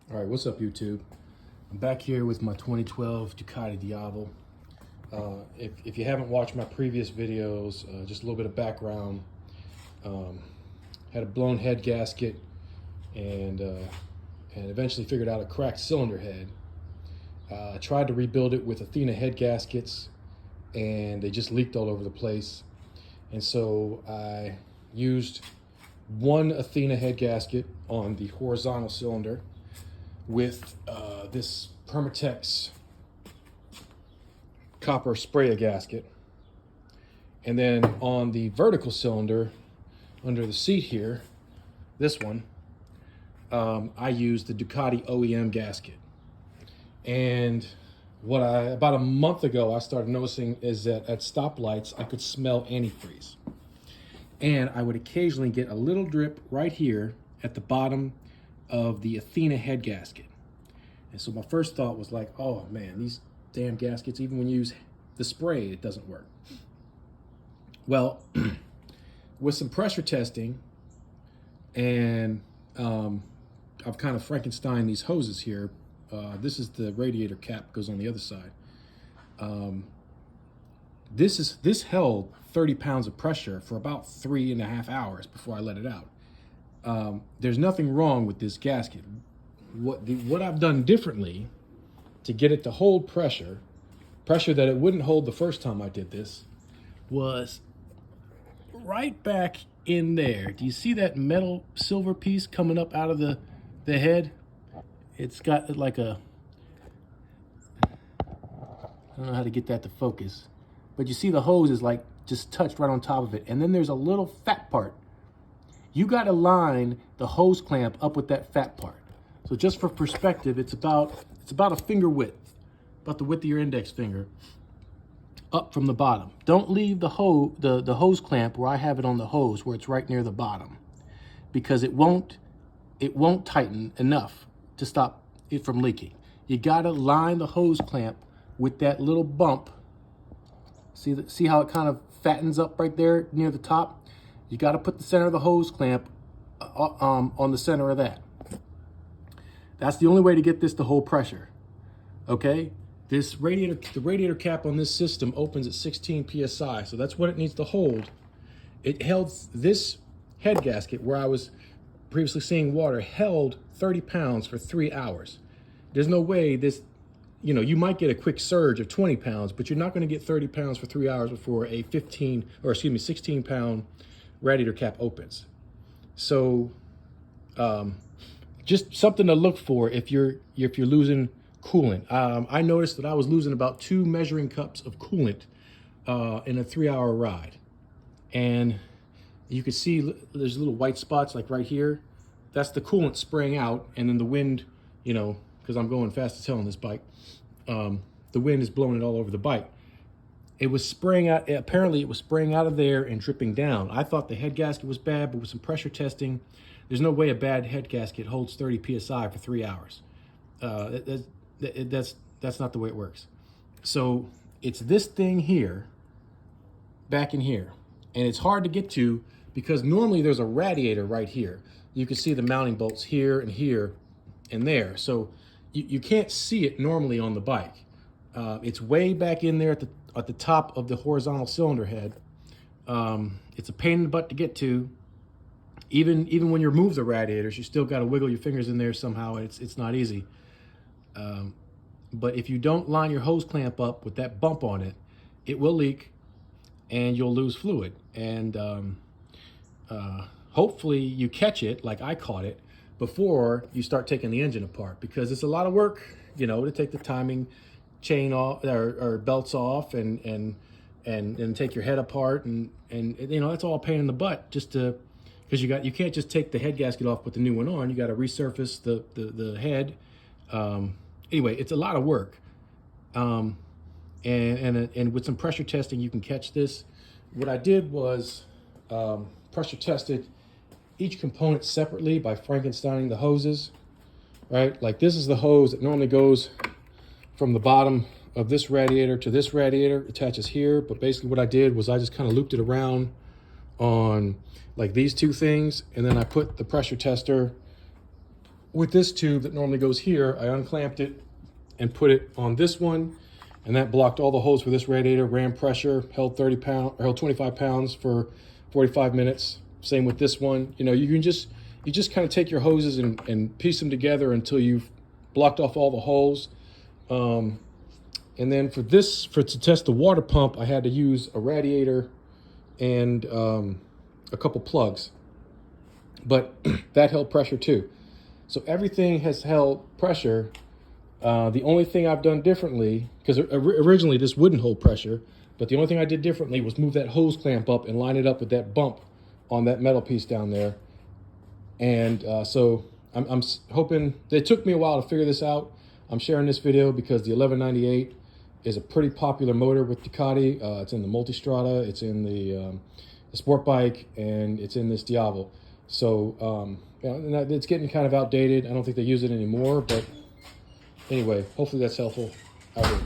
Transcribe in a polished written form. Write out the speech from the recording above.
All right, what's up, YouTube? I'm back here with my 2012 Ducati Diavel. If you haven't watched my previous videos, just a little bit of background. Had a blown head gasket and eventually figured out a cracked cylinder head. I tried to rebuild it with Athena head gaskets and they just leaked all over the place. And so I used one Athena head gasket on the horizontal cylinder with this Permatex copper sprayer gasket. And then on the vertical cylinder, under the seat here, this one, I used the Ducati OEM gasket. And about a month ago, I started noticing is that at stoplights, I could smell antifreeze. And I would occasionally get a little drip right here at the bottom of the Athena head gasket. And so my first thought was like, oh man, these damn gaskets, even when you use the spray, it doesn't work. Well, with some pressure testing, and I've kind of Frankenstein these hoses here. This is the radiator cap, goes on the other side. This held 30 pounds of pressure for about 3.5 hours before I let it out. There's nothing wrong with this gasket. What I've done differently to get it to hold pressure that it wouldn't hold the first time I did this, was right back in there. Do you see that metal silver piece coming up out of the head? It's got like I don't know how to get that to focus, but you see the hose is like just touched right on top of it. And then there's a little fat part. You got to line the hose clamp up with that fat part. So just for perspective, it's about a finger width, about the width of your index finger, up from the bottom. Don't leave the hose clamp where I have it on the hose, where it's right near the bottom, because it won't tighten enough to stop it from leaking. You gotta line the hose clamp with that little bump. See how it kind of fattens up right there near the top? You gotta put the center of the hose clamp on the center of that. That's the only way to get this to hold pressure, okay? The radiator cap on this system opens at 16 PSI, so that's what it needs to hold. It held this head gasket, where I was previously seeing water, held 30 pounds for 3 hours. There's no way this, you might get a quick surge of 20 pounds, but you're not gonna get 30 pounds for 3 hours before a 16 pound radiator cap opens. So, just something to look for if you're losing coolant. I noticed that I was losing about 2 measuring cups of coolant in a 3-hour ride. And you can see there's little white spots like right here. That's the coolant spraying out, and then the wind, because I'm going fast as hell on this bike, the wind is blowing it all over the bike. It was spraying out, apparently it was spraying out of there and dripping down. I thought the head gasket was bad, but with some pressure testing, there's no way a bad head gasket holds 30 PSI for 3 hours. That's not the way it works. So it's this thing here, back in here, and it's hard to get to because normally there's a radiator right here. You can see the mounting bolts here and there. So you can't see it normally on the bike. It's way back in there at the top of the horizontal cylinder head. It's a pain in the butt to get to. Even when you remove the radiators, you still got to wiggle your fingers in there somehow. It's not easy. But if you don't line your hose clamp up with that bump on it, it will leak and you'll lose fluid. And hopefully you catch it like I caught it before you start taking the engine apart, because it's a lot of work, to take the timing chain off or belts off and take your head apart, and that's all a pain in the butt, just because you can't just take the head gasket off, put the new one on. You got to resurface the head. Anyway, it's a lot of work. And with some pressure testing, you can catch this. What I did was pressure tested each component separately by Frankensteining the hoses, right? Like this is the hose that normally goes from the bottom of this radiator to this radiator, attaches here. But basically what I did was I just kind of looped it around on like these two things, and then I put the pressure tester with this tube that normally goes here, I unclamped it and put it on this one, and that blocked all the holes for this radiator, ran pressure, held 25 pounds for 45 minutes. Same with this one. You know, you just kind of take your hoses and piece them together until you've blocked off all the holes. And then to test the water pump, I had to use a radiator and a couple plugs, but that held pressure too. So everything has held pressure. The only thing I've done differently, because originally this wouldn't hold pressure, but the only thing I did differently was move that hose clamp up and line it up with that bump on that metal piece down there. And so I'm hoping, it took me a while to figure this out. I'm sharing this video because the 1198 is a pretty popular motor with Ducati. It's in the Multistrada, it's in the sport bike, and it's in this Diavel. So you know, it's getting kind of outdated. I don't think they use it anymore, but anyway, hopefully that's helpful. Out here.